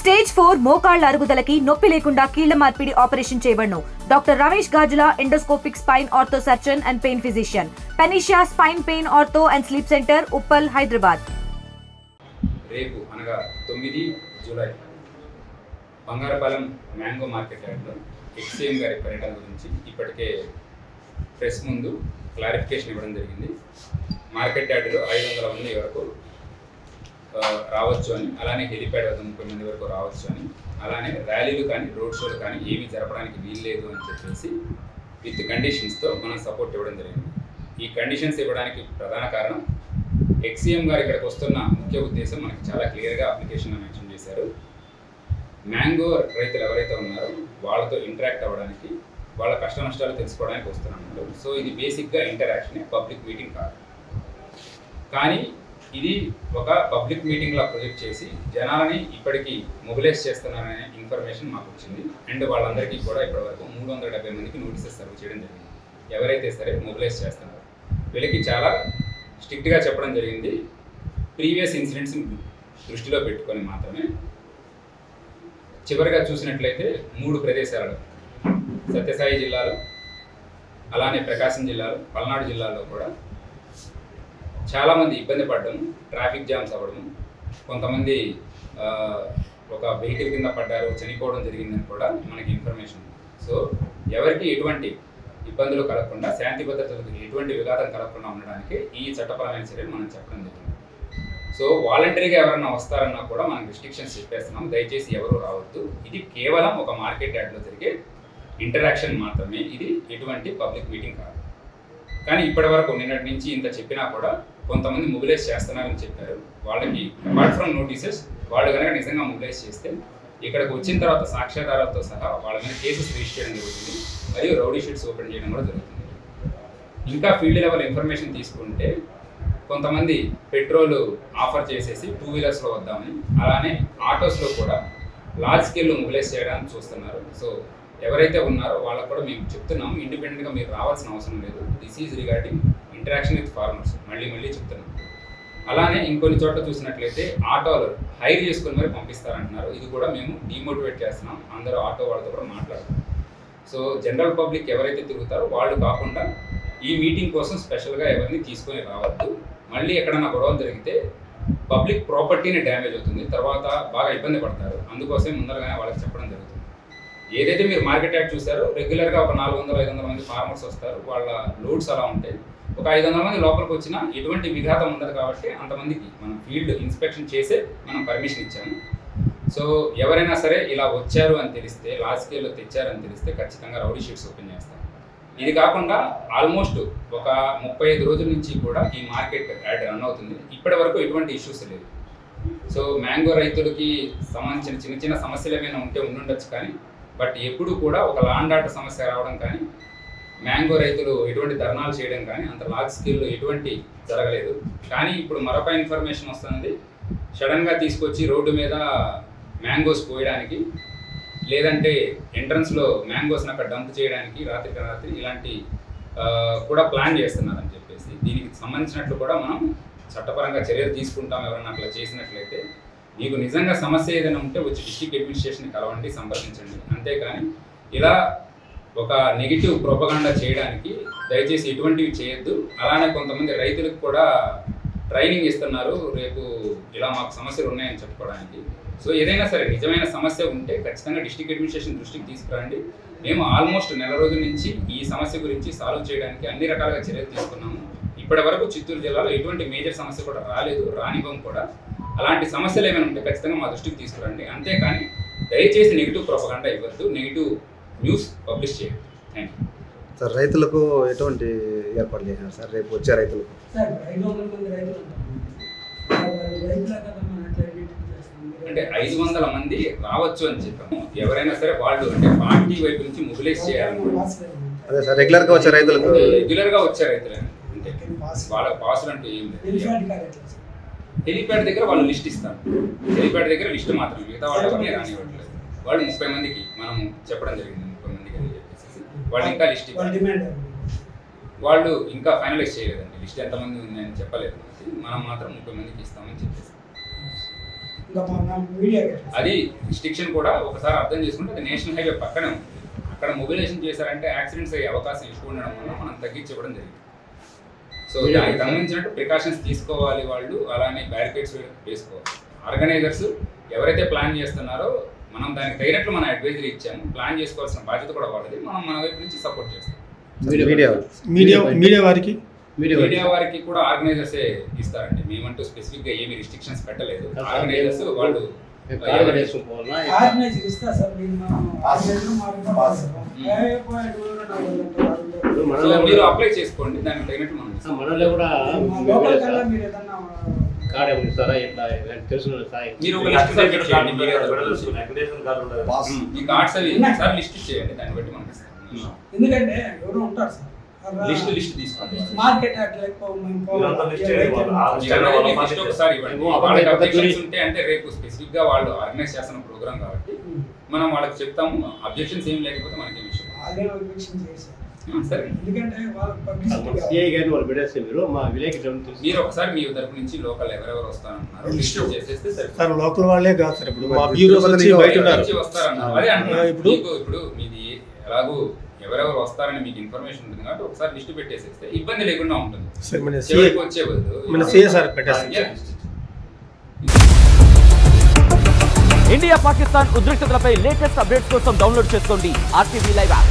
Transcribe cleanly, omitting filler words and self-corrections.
Stage 4 మోకాళ్ల అరుగుదలకి నొప్పి లేకుండా కీళ్ల మార్పిడి ఆపరేషన్ చేయబడును. Doctor Ramesh Gajula, endoscopic spine ortho surgeon and pain physician, Panacea spine pain ortho and sleep centre, Uppal, Hyderabad. రేపు అనగా 9 జూలై బంగారపాలెం మ్యాంగో మార్కెట్ యార్డ్లో ఎక్స్చేంజ్ గారి పర్యటన గురించి ఇప్పటికే ప్రెస్ ముందు క్లారిఫికేషన్ ఇవ్వడం జరిగింది. మార్కెట్ యార్డ్లో 500 మంది వరకు రావచ్చు అని, అలానే హెలిప్యాడ్ వద్ద 30 మంది వరకు రావచ్చు అని, అలానే ర్యాలీలు కానీ రోడ్ షోలు కానీ ఏమీ జరపడానికి వీల్లేదు అని చెప్పేసి విత్ కండిషన్స్తో మనం సపోర్ట్ ఇవ్వడం జరిగింది. ఈ కండిషన్స్ ఇవ్వడానికి ప్రధాన కారణం ఎక్స్సీఎం గారు ఇక్కడికి వస్తున్న ముఖ్య ఉద్దేశం మనకి చాలా క్లియర్గా అప్లికేషన్లో మెన్షన్ చేశారు. మ్యాంగో రైతులు ఎవరైతే ఉన్నారో వాళ్ళతో ఇంటరాక్ట్ అవ్వడానికి, వాళ్ళ కష్ట నష్టాలు తెలుసుకోవడానికి వస్తున్నారు. సో ఇది బేసిక్గా ఇంటరాక్షన్, పబ్లిక్ మీటింగ్ కాదు. కానీ ఇది ఒక పబ్లిక్ మీటింగ్లా ప్రొజెక్ట్ చేసి జనాలని ఇప్పటికీ మొబిలైజ్ చేస్తున్నారనే ఇన్ఫర్మేషన్ మాకు వచ్చింది. అండ్ వాళ్ళందరికీ కూడా ఇప్పటివరకు 370 మందికి నోటీసెస్ సర్వ్ చేయడం జరిగింది. ఎవరైతే సరే మొబిలైజ్ చేస్తున్నారు వీళ్ళకి చాలా స్ట్రిక్ట్గా చెప్పడం జరిగింది. ప్రీవియస్ ఇన్సిడెంట్స్ దృష్టిలో పెట్టుకొని మాత్రమే. చివరిగా చూసినట్లయితే 3 ప్రదేశాలలో సత్యసాయి జిల్లాలో, అలానే ప్రకాశం జిల్లాలో, పల్నాడు జిల్లాలో కూడా చాలామంది ఇబ్బంది పడ్డము, ట్రాఫిక్ జామ్స్ అవ్వడము, కొంతమంది ఒక వెహికల్ కింద పడ్డారు, చనిపోవడం జరిగిందని కూడా మనకి ఇన్ఫర్మేషన్ ఉంది. సో ఎవరికి ఎటువంటి ఇబ్బందులు కలగకుండా, శాంతి భద్రతలకు ఎటువంటి విఘాతం కలగకుండా ఉండడానికి ఈ చట్టపరమైన చర్యలు మనం చెప్పడం జరిగింది. సో వాలంటరీగా ఎవరైనా వస్తారన్నా కూడా మనం రిస్ట్రిక్షన్స్ చెప్పేస్తున్నాం. దయచేసి ఎవరు రావద్దు. ఇది కేవలం ఒక మార్కెట్ యార్డ్లో జరిగే ఇంటరాక్షన్ మాత్రమే. ఇది ఎటువంటి పబ్లిక్ మీటింగ్ కాదు. కానీ ఇప్పటి వరకు నిన్నటి నుంచి ఇంత చెప్పినా కూడా కొంతమంది మొబిలైజ్ చేస్తున్నారని చెప్పారు. వాళ్ళకి అపార్ట్ ఫ్రమ్ నోటీసెస్ వాళ్ళు కనుక నిజంగా మొబిలైజ్ చేస్తే ఇక్కడికి వచ్చిన తర్వాత సాక్ష్యాధారాలతో సహా వాళ్ళ మీద కేసెస్ రిజిస్టర్ చేయడం జరుగుతుంది, మరియు రౌడీ షీట్స్ ఓపెన్ చేయడం కూడా జరుగుతుంది. ఇంకా ఫీల్డ్ లెవెల్ ఇన్ఫర్మేషన్ తీసుకుంటే కొంతమంది పెట్రోల్ ఆఫర్ చేసేసి 2 వీలర్స్లో వద్దామని, అలానే ఆటోస్లో కూడా లార్జ్ స్కేల్లో మొబిలైజ్ చేయడానికి చూస్తున్నారు. సో ఎవరైతే ఉన్నారో వాళ్ళకు కూడా మేము చెప్తున్నాము, ఇండిపెండెంట్గా మీరు రావాల్సిన అవసరం లేదు. This is regarding interaction with farmers. మళ్ళీ చెప్తున్నాం. అలానే ఇంకొన్ని చోట్ల చూసినట్లయితే ఆటోలు హైర్ చేసుకొని మరి పంపిస్తారంటున్నారు. ఇది కూడా మేము డిమోటివేట్ చేస్తున్నాం. అందరూ ఆటో వాళ్ళతో కూడా మాట్లాడుతున్నాం. సో జనరల్ పబ్లిక్ ఎవరైతే తిరుగుతారో వాళ్ళు కాకుండా ఈ మీటింగ్ కోసం స్పెషల్గా ఎవరిని తీసుకొని రావద్దు. మళ్ళీ ఎక్కడన్నా గొడవలు జరిగితే పబ్లిక్ ప్రాపర్టీని డ్యామేజ్ అవుతుంది, తర్వాత బాగా ఇబ్బంది పడతారు. అందుకోసం ముందరగానే వాళ్ళకి చెప్పడం జరుగుతుంది. ఏదైతే మీరు మార్కెట్ యార్డ్ చూసారో రెగ్యులర్గా ఒక 400-500 మంది ఫార్మర్స్ వస్తారు. వాళ్ళ లోడ్స్ అలా ఉంటాయి. ఒక 500 మంది లోపలికి వచ్చినా ఎటువంటి విఘాతం ఉండదు. కాబట్టి అంతమందికి మనం ఫీల్డ్ ఇన్స్పెక్షన్ చేసే మనం పర్మిషన్ ఇచ్చాము. సో ఎవరైనా సరే ఇలా వచ్చారు అని తెలిస్తే, లార్జ్ స్కేల్లో తెచ్చారని తెలిస్తే ఖచ్చితంగా రౌడీ షీట్స్ ఓపెన్ చేస్తాం. ఇది కాకుండా ఆల్మోస్ట్ ఒక 35 రోజుల నుంచి కూడా ఈ మార్కెట్ యార్డ్ రన్ అవుతుంది. ఇప్పటి వరకు ఎటువంటి ఇష్యూస్ లేదు. సో మ్యాంగో రైతులకి సంబంధించిన చిన్న సమస్యలు ఏమైనా ఉంటే ఉండొచ్చు, కానీ బట్ ఎప్పుడు కూడా ఒక లాండ్ ఆర్డర్ సమస్య రావడం కానీ, మ్యాంగో రైతులు ఎటువంటి ధర్నాలు చేయడం కానీ అంత లార్జ్ స్కేల్లో ఎటువంటి జరగలేదు. కానీ ఇప్పుడు మరొక ఇన్ఫర్మేషన్ వస్తుంది. సడన్గా తీసుకొచ్చి రోడ్డు మీద మ్యాంగోస్ పోయడానికి, లేదంటే ఎంట్రన్స్లో మ్యాంగోస్ని అక్కడ డంప్ చేయడానికి రాత్రికి రాత్రి ఇలాంటి కూడా ప్లాన్ చేస్తున్నారని చెప్పేసి, దీనికి సంబంధించినట్లు కూడా మనం చట్టపరంగా చర్యలు తీసుకుంటాం. ఎవరైనా అట్లా చేసినట్లయితే మీకు నిజంగా సమస్య ఏదైనా ఉంటే వచ్చి డిస్ట్రిక్ట్ అడ్మినిస్ట్రేషన్ని కలవండి, సంప్రదించండి. అంతేకాని ఇలా ఒక నెగిటివ్ ప్రొపగాండా చేయడానికి దయచేసి ఎటువంటివి చేయొద్దు. అలానే కొంతమంది రైతులకు కూడా ట్రైనింగ్ ఇస్తున్నారు, రేపు ఇలా మాకు సమస్యలు ఉన్నాయని చెప్పుకోవడానికి. సో ఏదైనా సరే నిజమైన సమస్య ఉంటే ఖచ్చితంగా డిస్ట్రిక్ట్ అడ్మినిస్ట్రేషన్ దృష్టికి తీసుకురండి. మేము ఆల్మోస్ట్ నెల రోజుల నుంచి ఈ సమస్య గురించి సాల్వ్ చేయడానికి అన్ని రకాలుగా చర్యలు తీసుకున్నాము. ఇప్పటి వరకు చిత్తూరు జిల్లాలో ఎటువంటి మేజర్ సమస్య కూడా రాలేదు, రానివ్వం కూడా. అలాంటి సమస్యలు ఏమైనా ఉంటే ఖచ్చితంగా మా దృష్టికి తీసుకురండి. అంతేకాని దయచేసి నెగిటివ్ ప్రొపగాండా ఇవ్వద్దు, నెగిటివ్ న్యూస్ పబ్లిష్ చేయండి. Thank you sir. రైతులకు ఎటువంటి ఏర్పాట్లు చేశారు సార్ రేపు వచ్చే రైతులకు? అంటే 500 మంది రావచ్చు అని చెప్పాము. ఎవరైనా సరే వాళ్ళు అంటే పార్టీ వైపు నుంచి మొబిలైజ్ చేయాలి. అదే సార్, రెగ్యులర్గా వచ్చే రైతులకు రెగ్యులర్గా వచ్చే రైతులే అంటే వాళ్ళ పాసులు అంటే ఏం లేదు. హెలిప్యాడ్ దగ్గర వాళ్ళు లిస్ట్ ఇస్తారు. హెలిప్యాడ్ దగ్గర లిస్ట్ మాత్రం, మిగతా వాళ్ళు ఎవరిని రానివ్వట్లేదు. వాళ్ళు 30 మందికి మనం చెప్పడం జరిగింది. 30 మందికి అని చెప్పేసి వాళ్ళు ఇంకా లిస్ట్ వాళ్ళు ఇంకా ఫైనలైజ్ చేయలేదండి. లిస్ట్ ఎంతమంది ఉందని చెప్పలేదు. మనం మాత్రం 30 మందికి ఇస్తామని చెప్పేసి అది రిస్ట్రిక్షన్ కూడా ఒకసారి అర్థం చేసుకుంటే అది నేషనల్ హైవే పక్కనే ఉంది. అక్కడ మొబిలైజేషన్ చేశారంటే యాక్సిడెంట్స్ అయ్యే అవకాశం ఎక్కువ ఉండడం వల్ల మనం తగ్గించడం జరిగింది. సో దానికి సంబంధించినట్టు ప్రికాషన్స్ తీసుకోవాలి వాళ్ళు, అలానే బ్యారికేడ్స్ వేసుకోవాలి. ఆర్గనైజర్స్ ఎవరైతే ప్లాన్ చేస్తున్నారో మనం దానికి తగినట్లు మనం అడ్వైజరీ ఇచ్చాము, ప్లాన్ చేసుకోవాల్సిన బాధ్యత కూడా వాళ్ళది, మనం మన వైపు నుంచి సపోర్ట్ చేస్తాం. మీడియా వారికి కూడా ఆర్గనైజర్సే ఇస్తారండి, మేమంటూ స్పెసిఫిక్ గా ఏమి రిస్ట్రిక్షన్స్ పెట్టలేదు. ఆర్గనైజర్స్ వాళ్ళు మీరు అప్లై చేసుకోండి, దానికి తగినట్టు మనం కూడా మీరు ఒక లిస్ట్ సబ్మిట్ చేయండి, మీ కార్డ్స్ అవి సార్ లిస్ట్ చేయండి, దాన్ని బట్టి మనకి ఇస్తాం. ఎందుకంటే ఎవరు ఉంటారు సార్ లిస్ట్ తీసుకోండి, మార్కెట్ ఒకసారి ఇవ్వండి. అబ్జెక్షన్స్ ఉంటే అంటే రేపు స్పెసిఫిక్ గా వాళ్ళు ఆర్గనైజ్ చేస్తున్న ప్రోగ్రామ్ కాబట్టి మనం వాళ్ళకి చెప్తాము. అబ్జెక్షన్స్ ఏం లేకపోతే మనకి మీరు ఒకసారి మీ తరపు నుంచి లోకల్ ఎవరెవరు వస్తారన్నారు లిస్ట్ చేసేస్తే సార్ లోకల్ వాళ్ళే కాదు సార్, ఇప్పుడు మా బ్యూరో నుంచి బయట వస్తారన్నారు. అదే అంటే ఇప్పుడు మీది ఎలాగూ ఎవరెవరు వస్తారని మీకు ఇన్ఫర్మేషన్ ఉంటుంది కాబట్టి ఒకసారి లిస్ట్ పెట్టేసేస్తే ఇబ్బంది లేకుండా ఉంటుంది. వచ్చే బదులు ఇండియా పాకిస్తాన్ ఉద్రిక్తతలపై లేటెస్ట్ అప్డేట్స్ కోసం డౌన్లోడ్ చేసుకోండి RTV లైవ్ యాప్.